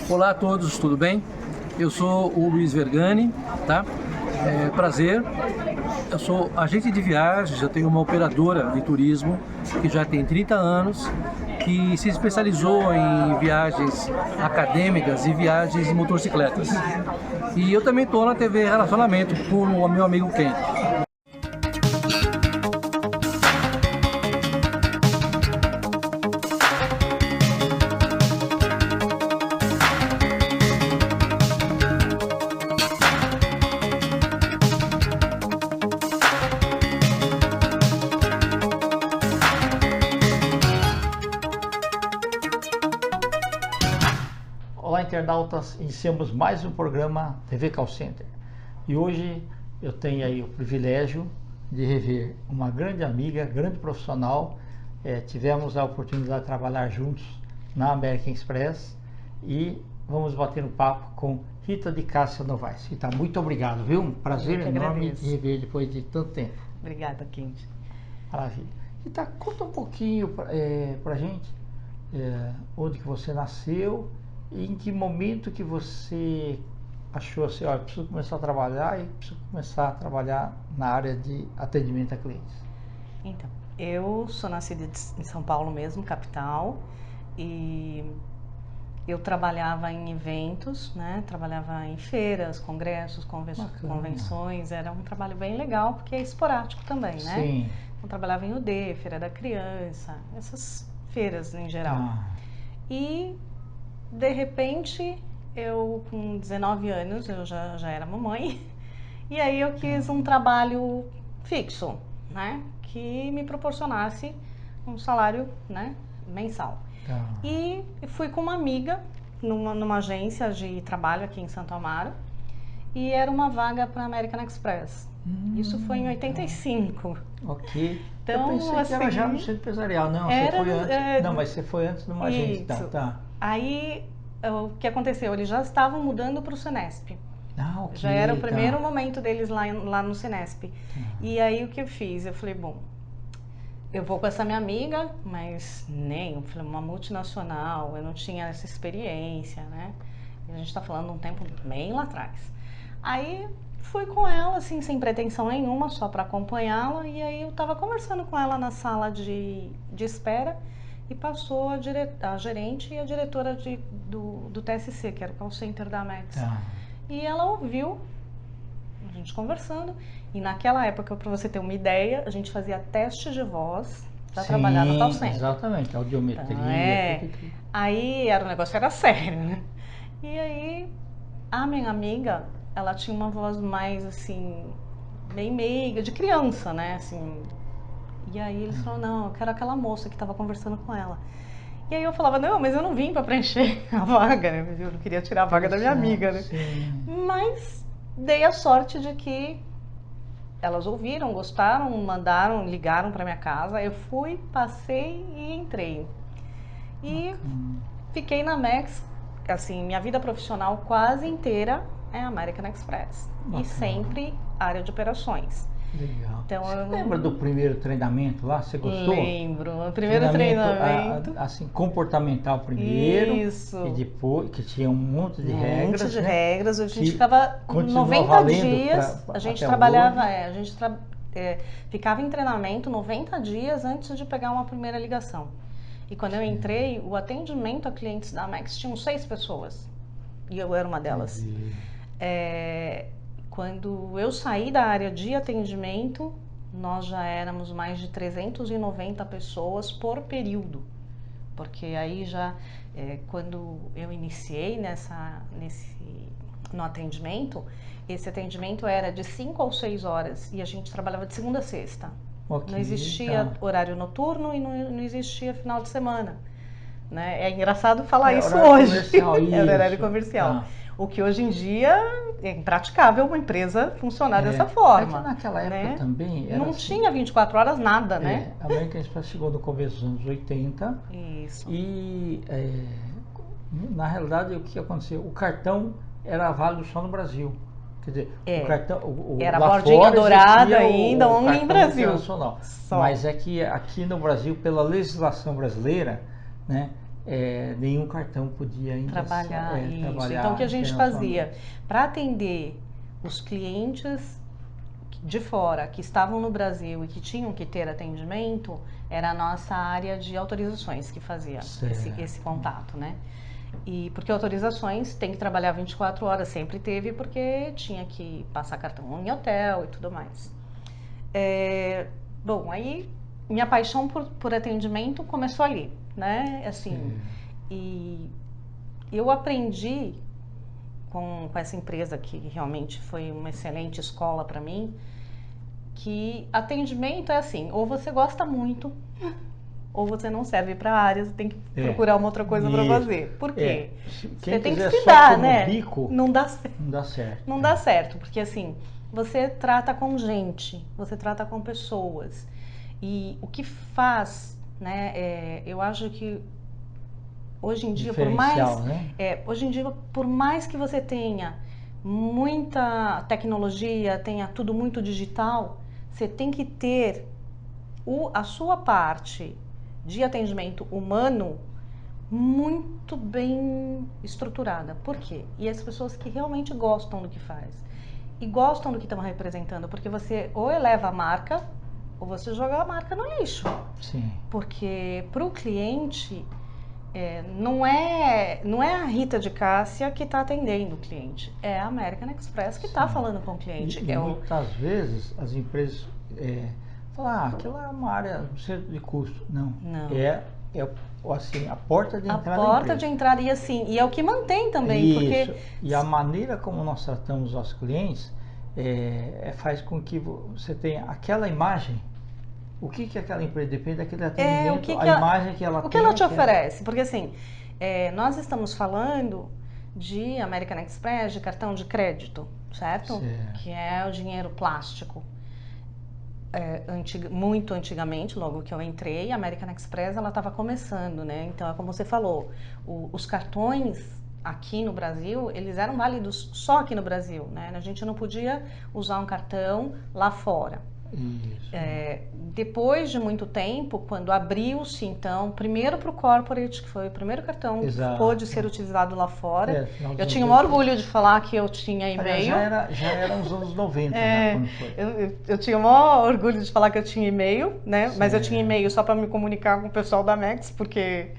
Olá a todos, tudo bem? Eu sou o Luiz Vergani, tá? Prazer. Eu sou agente de viagens, eu tenho uma operadora de turismo que já tem 30 anos, que se especializou em viagens acadêmicas e viagens em motocicletas. E eu também estou na TV Relacionamento com o meu amigo Ken. Olá, internautas, iniciamos mais um programa TV Call Center. E hoje eu tenho aí o privilégio de rever uma grande amiga, grande profissional. Tivemos a oportunidade de trabalhar juntos na American Express e vamos bater um papo com Rita de Cássia Novaes. Rita, muito obrigado, viu? Um prazer enorme de rever depois de tanto tempo. Obrigada, Kendi. Maravilha. Rita, conta um pouquinho pra gente onde que você nasceu e em que momento que você achou assim, olha, preciso começar a trabalhar e preciso começar a trabalhar na área de atendimento a clientes. Então, eu sou nascida em São Paulo mesmo, capital, e eu trabalhava em eventos, né? Trabalhava em feiras, congressos, convenções. Era um trabalho bem legal, porque é esporádico também, né? Sim. Eu trabalhava em UD, Feira da Criança, essas feiras em geral. E de repente, eu com 19 anos, eu já era mamãe, e aí eu quis um trabalho fixo, né, que me proporcionasse um salário, né, mensal. E fui com uma amiga numa agência de trabalho aqui em Santo Amaro, e era uma vaga para American Express. Isso foi em 85. Ok. Então, eu pensei que era já no centro empresarial. Não, você foi antes. Não, mas você foi antes numa agência. Tá. Aí, o que aconteceu? Eles já estavam mudando para o Senesp. Okay, já era o primeiro momento deles lá no Senesp. E aí, o que eu fiz? Eu falei, bom, eu vou com essa minha amiga, mas eu falei, uma multinacional, eu não tinha essa experiência, né? E a gente está falando de um tempo bem lá atrás. Aí, fui com ela, assim, sem pretensão nenhuma, só para acompanhá-la. E aí, eu estava conversando com ela na sala de espera e passou a gerente e a diretora do TSC, que era o call center da Amex. E ela ouviu a gente conversando. E naquela época, para você ter uma ideia, a gente fazia teste de voz para trabalhar no call center. Exatamente, audiometria. Então, aí o negócio era sério, né? E aí, a minha amiga, ela tinha uma voz mais assim, bem meiga, de criança, né? Assim. E aí eles falaram, não, eu quero aquela moça que estava conversando com ela. E aí eu falava, não, mas eu não vim para preencher a vaga, né? Eu não queria tirar a vaga da minha amiga, né? Mas dei a sorte de que elas ouviram, gostaram, mandaram, ligaram para minha casa. Eu fui, passei e entrei. E fiquei na Amex, assim, minha vida profissional quase inteira é American Express. E sempre área de operações. Legal. Então, você lembra do primeiro treinamento lá? Você gostou? Lembro. O primeiro treinamento. Assim, comportamental primeiro. Isso. E depois, que tinha um monte de regras. Um monte de regras. A gente ficava 90 dias. A gente trabalhava. A gente ficava em treinamento 90 dias antes de pegar uma primeira ligação. E quando eu entrei, o atendimento a clientes da Amex tinham 6 pessoas. E eu era uma delas. Quando eu saí da área de atendimento, nós já éramos mais de 390 pessoas por período. Porque aí já, quando eu iniciei no atendimento, esse atendimento era de 5 ou 6 horas e a gente trabalhava de segunda a sexta. Não existia horário noturno e não existia final de semana. Né? É engraçado falar isso hoje. Era horário comercial. O que hoje em dia é impraticável uma empresa funcionar dessa forma. É que naquela época também era não assim, tinha 24 horas nada, né? A American Express chegou no começo dos anos 80. Isso. E na realidade o que aconteceu? O cartão era válido só no Brasil. Quer dizer, o cartão era lá bordinha fora dourada ainda, o only em Brasil. Mas é que aqui no Brasil, pela legislação brasileira, né, nenhum cartão podia ainda trabalhar isso. trabalhar Então, o que a gente internacionalmente. fazia? Para atender os clientes de fora que estavam no Brasil e que tinham que ter atendimento, era a nossa área de autorizações que fazia esse contato, né? E porque autorizações tem que trabalhar 24 horas, sempre teve, porque tinha que passar cartão em hotel e tudo mais. Bom, aí minha paixão por atendimento começou ali, né? Assim, e eu aprendi com essa empresa que realmente foi uma excelente escola para mim, que atendimento é assim, ou você gosta muito, ou você não serve para a área, você tem que procurar uma outra coisa para fazer. Por quê? Quem você tem que quiser se só dar, como né? bico, Não dá certo. não dá certo. Não dá certo, porque assim, você trata com gente, você trata com pessoas. E o que faz, né, eu acho que hoje em dia, Diferencial, né? hoje em dia, por mais que você tenha muita tecnologia, tenha tudo muito digital, você tem que ter a sua parte de atendimento humano muito bem estruturada. Por quê? E as pessoas que realmente gostam do que faz e gostam do que estão representando, porque você ou eleva a marca ou você joga a marca no lixo. Sim. Porque para o cliente não é a Rita de Cássia que está atendendo o cliente, é a American Express que está falando com o cliente. E muitas vezes as empresas falam, aquela é uma área do centro de custo. Não. Assim, a porta de entrada. A porta de entrada, e assim, e é o que mantém também. Isso. Porque E a maneira como nós tratamos os nossos clientes faz com que você tenha aquela imagem. O que aquela empresa depende daquele atendimento, imagem que ela tem. O que ela te oferece? Porque assim, nós estamos falando de American Express, de cartão de crédito, certo? Que é o dinheiro plástico. Muito antigamente, logo que eu entrei, a American Express ela estava começando, né? Então, é como você falou, os cartões aqui no Brasil, eles eram válidos só aqui no Brasil, né? A gente não podia usar um cartão lá fora. Isso. Depois de muito tempo, quando abriu-se, então, primeiro para o corporate, que foi o primeiro cartão que pôde ser utilizado lá fora. Eu tinha o maior orgulho de falar que eu tinha e-mail. Já era nos anos 90, né, quando foi. Eu tinha o maior orgulho de falar que eu tinha e-mail, né? Mas eu tinha e-mail só para me comunicar com o pessoal da Amex, porque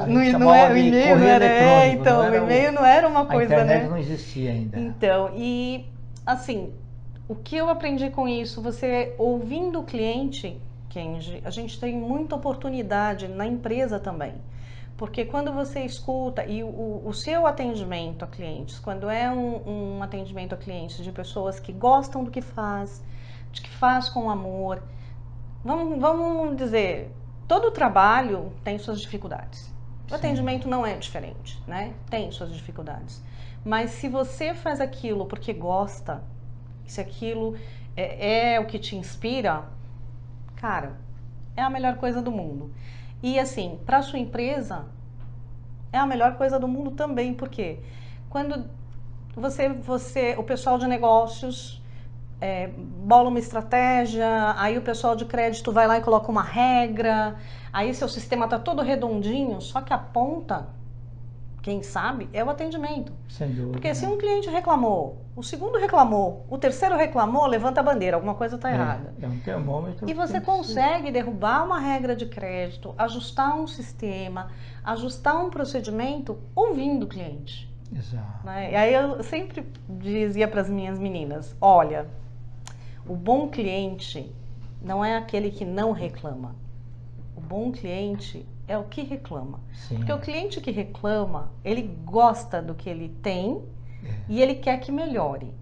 não era o e-mail, não era. Então, o e-mail não era uma coisa, né? A internet né? não existia ainda. Então, e assim, o que eu aprendi com isso? Você ouvindo o cliente, Kenji, a gente tem muita oportunidade na empresa também. Porque quando você escuta, e o seu atendimento a clientes, quando é um atendimento a clientes de pessoas que gostam do que faz, de que faz com amor, vamos dizer, todo trabalho tem suas dificuldades. O atendimento não é diferente, né? Tem suas dificuldades. Mas se você faz aquilo porque gosta, se aquilo é o que te inspira, cara, é a melhor coisa do mundo. E assim, para sua empresa, é a melhor coisa do mundo também, porque quando o pessoal de negócios bola uma estratégia, aí o pessoal de crédito vai lá e coloca uma regra, aí seu sistema está todo redondinho, só que a ponta, quem sabe, é o atendimento. Sem dúvida. Porque se um cliente reclamou, o segundo reclamou, o terceiro reclamou, levanta a bandeira, alguma coisa está errada. É um termômetro. E você consegue derrubar uma regra de crédito, ajustar um sistema, ajustar um procedimento ouvindo o cliente. Exato. Né? E aí eu sempre dizia para as minhas meninas, olha, o bom cliente não é aquele que não reclama. O bom cliente é o que reclama. Sim. Porque o cliente que reclama, ele gosta do que ele tem e ele quer que melhore.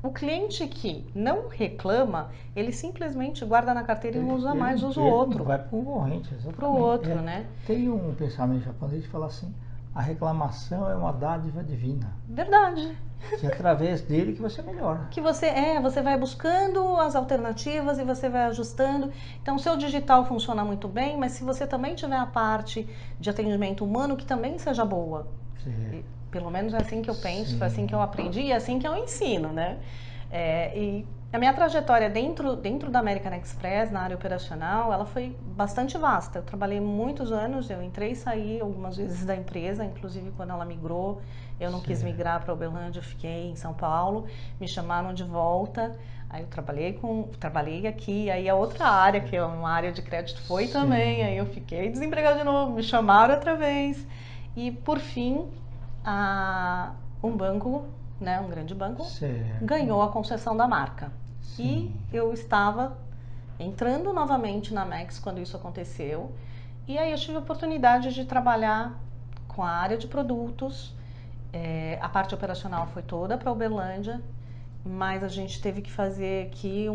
O cliente que não reclama, ele simplesmente guarda na carteira e não usa mais, usa o outro. Vai para o concorrente, exatamente. Para o outro, né? Tem um pensamento japonês que fala assim, a reclamação é uma dádiva divina. Verdade. Que é através dele que você melhora. Que você vai buscando as alternativas e você vai ajustando. Então, o seu digital funciona muito bem, mas se você também tiver a parte de atendimento humano, que também seja boa. Sim. Pelo menos é assim que eu penso, foi assim que eu aprendi e é assim que eu ensino, né? E a minha trajetória dentro da American Express, na área operacional, ela foi bastante vasta. Eu trabalhei muitos anos, eu entrei e saí algumas vezes da empresa, inclusive quando ela migrou, eu não quis migrar para Uberlândia, eu fiquei em São Paulo, me chamaram de volta, aí eu trabalhei aqui, aí a outra área, que é uma área de crédito, foi também, aí eu fiquei desempregada de novo, me chamaram outra vez, e por fim, um banco, né, um grande banco, ganhou a concessão da marca. E eu estava entrando novamente na Amex quando isso aconteceu. E aí eu tive a oportunidade de trabalhar com a área de produtos. A parte operacional foi toda para Uberlândia, mas a gente teve que fazer aqui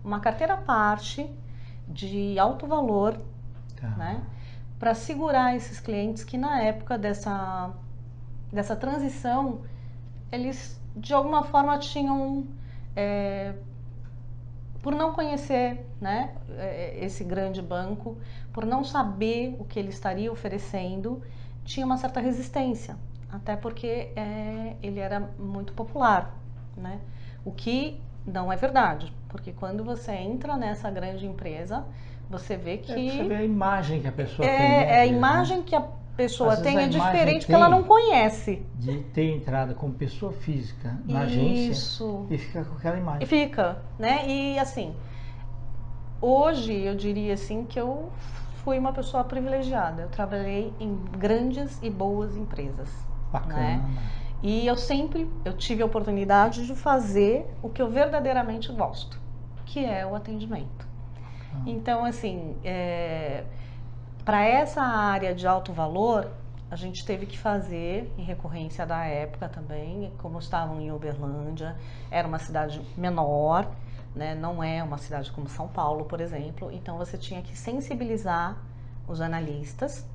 uma carteira à parte de alto valor, né, para segurar esses clientes que na época dessa transição, eles de alguma forma tinham, por não conhecer, né, esse grande banco, por não saber o que ele estaria oferecendo, tinha uma certa resistência, até porque ele era muito popular, né? O que não é verdade, porque quando você entra nessa grande empresa, você vê que... Você vê a imagem que a pessoa tem, né, a imagem, né, que a pessoa tem é diferente porque ela não conhece. De ter entrado como pessoa física na agência e ficar com aquela imagem. E fica, né? E assim, hoje eu diria assim que eu fui uma pessoa privilegiada. Eu trabalhei em grandes e boas empresas. Bacana. Né? E eu tive a oportunidade de fazer o que eu verdadeiramente gosto, que é o atendimento. Então, assim, para essa área de alto valor, a gente teve que fazer, em recorrência da época também, como estavam em Uberlândia, era uma cidade menor, né? Não é uma cidade como São Paulo, por exemplo, então você tinha que sensibilizar os analistas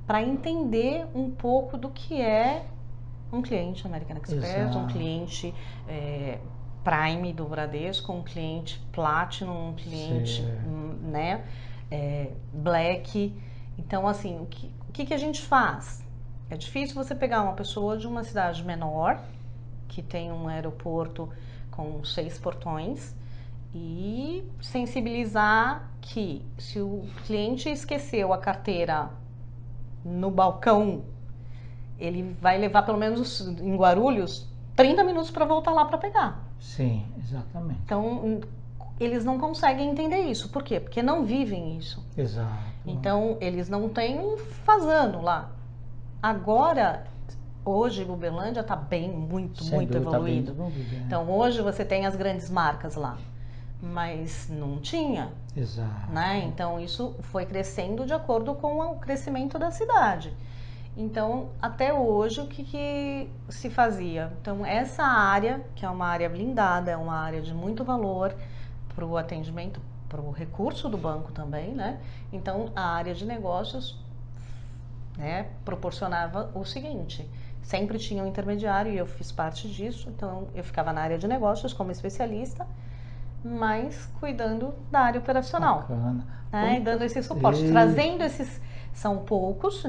para entender um pouco do que é um cliente American Express, um cliente Prime do Bradesco, um cliente Platinum, um cliente, né, Black. Então, assim, o que a gente faz? É difícil você pegar uma pessoa de uma cidade menor, que tem um aeroporto com 6 portões, e sensibilizar que se o cliente esqueceu a carteira no balcão, ele vai levar pelo menos em Guarulhos 30 minutos para voltar lá para pegar. Sim, exatamente. Então, eles não conseguem entender isso. Por quê? Porque não vivem isso. Exato. Então, eles não têm um fazano lá. Agora, hoje, Uberlândia está muito evoluído. Tá bem, então, hoje você tem as grandes marcas lá. Mas não tinha. Exato. Né? Então, isso foi crescendo de acordo com o crescimento da cidade. Então, até hoje, o que se fazia? Então, essa área, que é uma área blindada, é uma área de muito valor para o atendimento, para o recurso do banco também, né? Então, a área de negócios, né, proporcionava o seguinte: sempre tinha um intermediário e eu fiz parte disso, então eu ficava na área de negócios como especialista, mas cuidando da área operacional. Bacana. Né, dando esse suporte, trazendo esses... São poucos,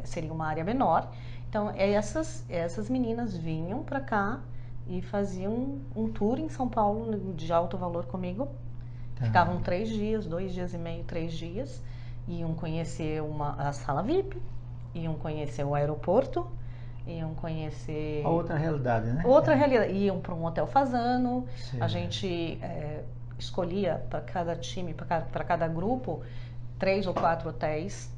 seria uma área menor. Então, essas meninas vinham para cá e faziam um tour em São Paulo de alto valor comigo. Ficavam 3 dias, 2 dias e meio, 3 dias. Iam conhecer a sala VIP, iam conhecer o aeroporto, iam conhecer... A outra realidade, né? Outra realidade. Iam para um hotel fazano, a gente escolhia para cada time, para cada grupo, 3 ou 4 hotéis,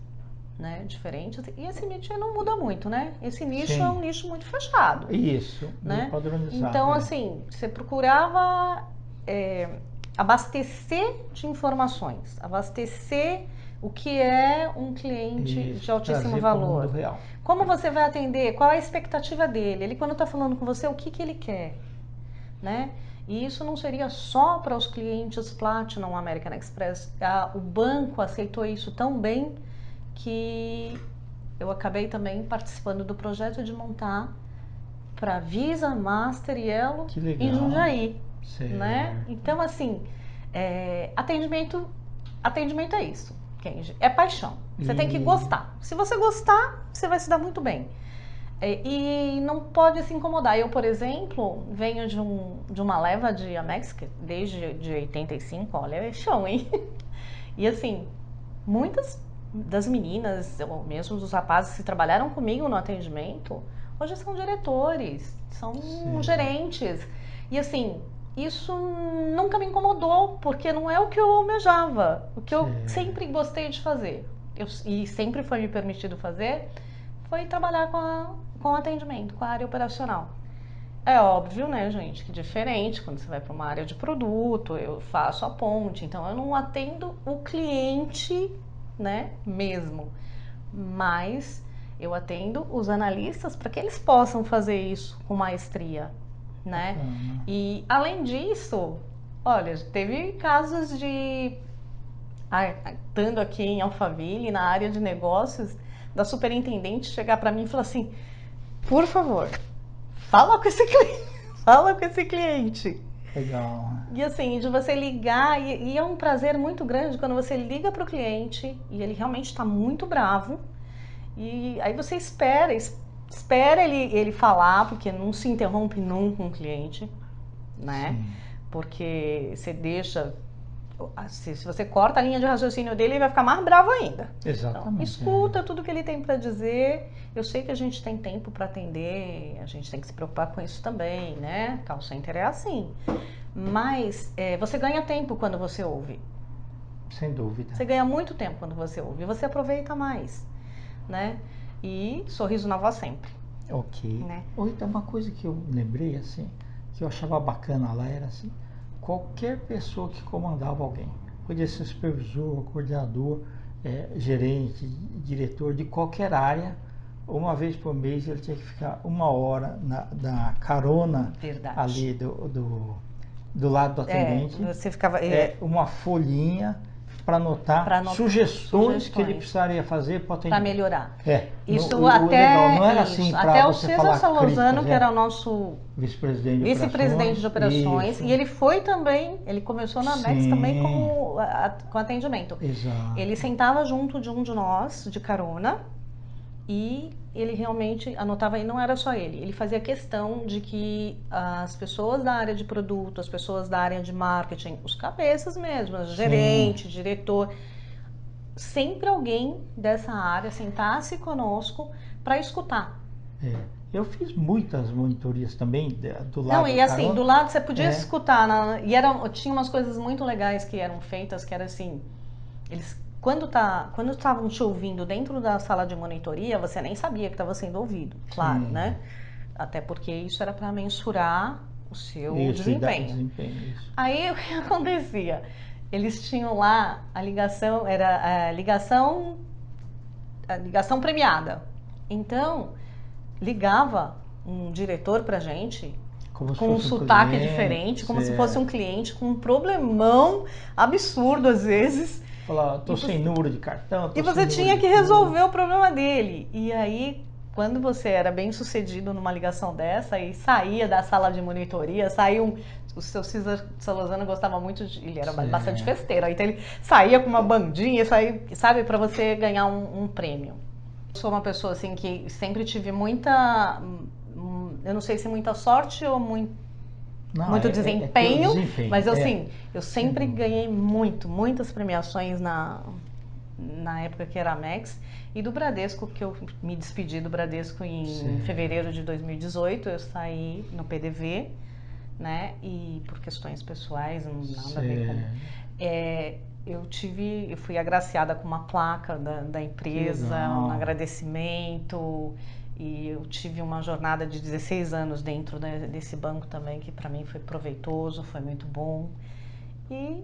né, diferentes. E esse nicho não muda muito, né? Esse nicho é um nicho muito fechado. Isso, né? Padronizado. Então, assim, você procurava abastecer de informações, abastecer o que é um cliente de altíssimo valor. Real. Como você vai atender? Qual é a expectativa dele? Ele, quando está falando com você, o que ele quer? Né? E isso não seria só para os clientes Platinum American Express. O banco aceitou isso tão bem que eu acabei também participando do projeto de montar para Visa, Master e Elo em Jundiaí. Né? Então, assim, atendimento é isso, Kenji. É paixão. Você tem que gostar. Se você gostar, você vai se dar muito bem. E não pode se incomodar. Eu, por exemplo, venho de uma leva de Amex, que desde de 85, olha, é chão, hein? E assim, muitas das meninas, ou mesmo dos rapazes que trabalharam comigo no atendimento, hoje são diretores, são Sim. gerentes. E assim, isso nunca me incomodou, porque não é o que eu almejava, o que eu Sim. sempre gostei de fazer. E sempre foi me permitido fazer, foi trabalhar com atendimento, com a área operacional. É óbvio, né, gente, que diferente quando você vai para uma área de produto, eu faço a ponte, então eu não atendo o cliente, né, mesmo, mas eu atendo os analistas para que eles possam fazer isso com maestria, né? Bacana. E além disso, olha, teve casos de estando aqui em Alphaville, na área de negócios, da superintendente chegar para mim e falar assim: por favor, fala com esse cliente, fala com esse cliente. Legal. E assim, de você ligar, e é um prazer muito grande quando você liga para o cliente e ele realmente está muito bravo, e aí você espera ele falar, porque não se interrompe nunca um cliente, né? Sim. Porque você deixa. Se você corta a linha de raciocínio dele, ele vai ficar mais bravo ainda. Exatamente. Então, escuta tudo que ele tem para dizer. Eu sei que a gente tem tempo para atender, a gente tem que se preocupar com isso também, né? Call center é assim. Mas você ganha tempo quando você ouve. Sem dúvida. Você ganha muito tempo quando você ouve. Você aproveita mais, né? E sorriso na voz sempre. Ok. Né? Ou então uma coisa que eu lembrei, assim, que eu achava bacana lá era assim, qualquer pessoa que comandava alguém, podia ser supervisor, coordenador, gerente, diretor de qualquer área, uma vez por mês ele tinha que ficar 1 hora na carona. Verdade. Ali do lado do atendente, você ficava, uma folhinha para anotar sugestões que ele precisaria fazer para melhorar. Isso o legal não era assim para até o você César falar Salozano, críticas, que era o nosso vice-presidente de operações, isso. e ele foi também, ele começou na Amex também com atendimento. Exato. Ele sentava junto de um de nós, de carona, e ele realmente anotava, e não era só ele fazia questão de que as pessoas da área de produto, as pessoas da área de marketing, os cabeças mesmo, gerente, diretor, sempre alguém dessa área sentasse conosco para escutar. Eu fiz muitas monitorias também do lado. Não, e assim, do lado você podia escutar, tinha umas coisas muito legais que eram feitas, que era assim, eles quando estavam te ouvindo dentro da sala de monitoria, você nem sabia que estava sendo ouvido, claro, né? Até porque isso era para mensurar o seu desempenho. Isso. Aí o que acontecia? Eles tinham lá a ligação, era a ligação premiada. Então, ligava um diretor pra gente com um sotaque diferente, como se fosse um cliente com um problemão absurdo às vezes. Falar, tô sem número de cartão. E você tinha que resolver o problema dele. E aí, quando você era bem sucedido numa ligação dessa e saía da sala de monitoria, o seu César Salozano gostava muito ele era bastante festeiro, então ele saía com uma bandinha, sabe, para você ganhar um prêmio. Eu sou uma pessoa assim que sempre tive muita, eu não sei se muita sorte ou muito desempenho, mas assim, eu sempre ganhei muitas premiações na época que era Amex, e do Bradesco, que eu me despedi do Bradesco em fevereiro de 2018, eu saí no PDV, né, e por questões pessoais, não nada a ver com... eu fui agraciada com uma placa da empresa, um agradecimento, e eu tive uma jornada de 16 anos dentro desse banco também, que para mim foi proveitoso, foi muito bom. E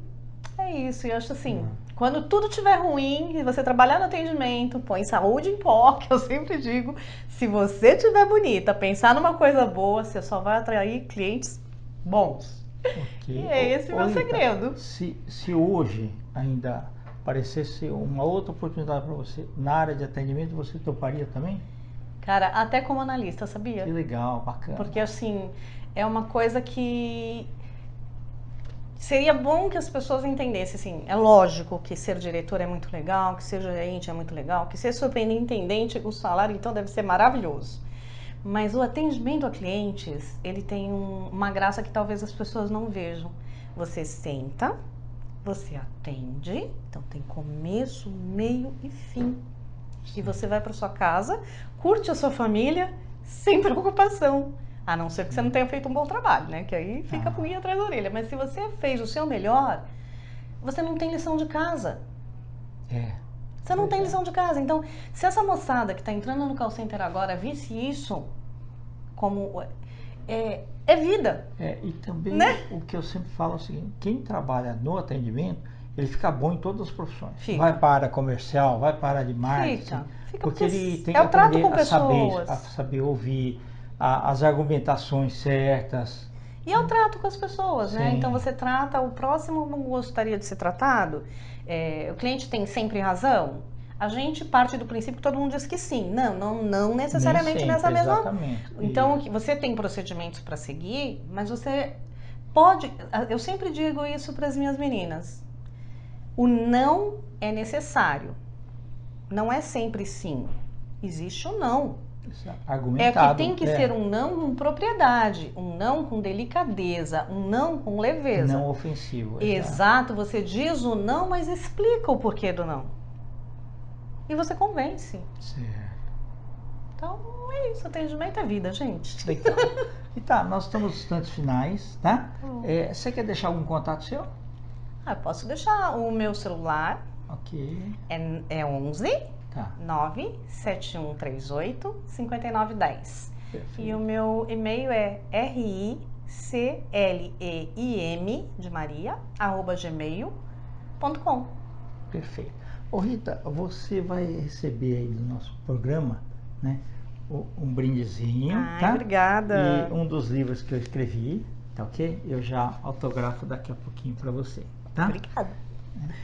é isso, eu acho assim, quando tudo estiver ruim e você trabalhar no atendimento, põe saúde em pó, que eu sempre digo, se você estiver bonita, pensar numa coisa boa, você só vai atrair clientes bons. Okay. E é esse o meu segredo. Se hoje ainda aparecesse uma outra oportunidade para você na área de atendimento, você toparia também? Cara, até como analista, sabia? Que legal, bacana. Porque assim, é uma coisa que seria bom que as pessoas entendessem, assim, é lógico que ser diretor é muito legal, que ser gerente é muito legal, que ser superintendente, o salário então deve ser maravilhoso. Mas o atendimento a clientes, ele tem uma graça que talvez as pessoas não vejam. Você senta, você atende, então tem começo, meio e fim. E você vai para sua casa, curte a sua família, sem preocupação. A não ser que você não tenha feito um bom trabalho, né? Que aí fica a pulguinha atrás da orelha. Mas se você fez o seu melhor, você não tem lição de casa. Você não tem lição de casa. Então, se essa moçada que está entrando no call center agora visse isso como... É vida. E também, né? O que eu sempre falo é o seguinte, quem trabalha no atendimento, ele fica bom em todas as profissões. Fica. Vai para a área comercial, vai para a área de marketing. Fica porque ele tem é que o trato aprender com pessoas. a saber ouvir, as argumentações certas. E é o trato com as pessoas, né? Sim. Então você trata o próximo como gostaria de ser tratado. O cliente tem sempre razão? A gente parte do princípio que todo mundo diz que sim. Não necessariamente Nem sempre, nessa mesma... exatamente. Então você tem procedimentos para seguir, mas você pode... Eu sempre digo isso para as minhas meninas. O não é necessário. Não é sempre sim. Existe o não. Argumentado. É que tem que ser um não com propriedade, um não com delicadeza, um não com leveza. Não ofensivo. Exato, você diz o não, mas explica o porquê do não. E você convence. Certo. Então é isso, atendimento é vida, gente. Legal. E tá, nós estamos nos instantes finais, tá? Você quer deixar algum contato seu? Eu posso deixar o meu celular. Ok. É 11 Tá. 97138 5910. Perfeito. E o meu e-mail é ricleim de Maria @gmail.com. Perfeito. Ô Rita, você vai receber aí do nosso programa, né, um brindezinho, tá? Obrigada. E um dos livros que eu escrevi, tá ok? Eu já autografo daqui a pouquinho para você, tá? Obrigada.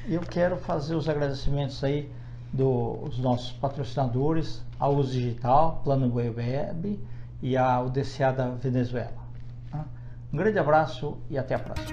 E eu quero fazer os agradecimentos aí dos nossos patrocinadores, a Uso Digital, Plano Web e a UDCA da Venezuela. Tá? Um grande abraço e até a próxima.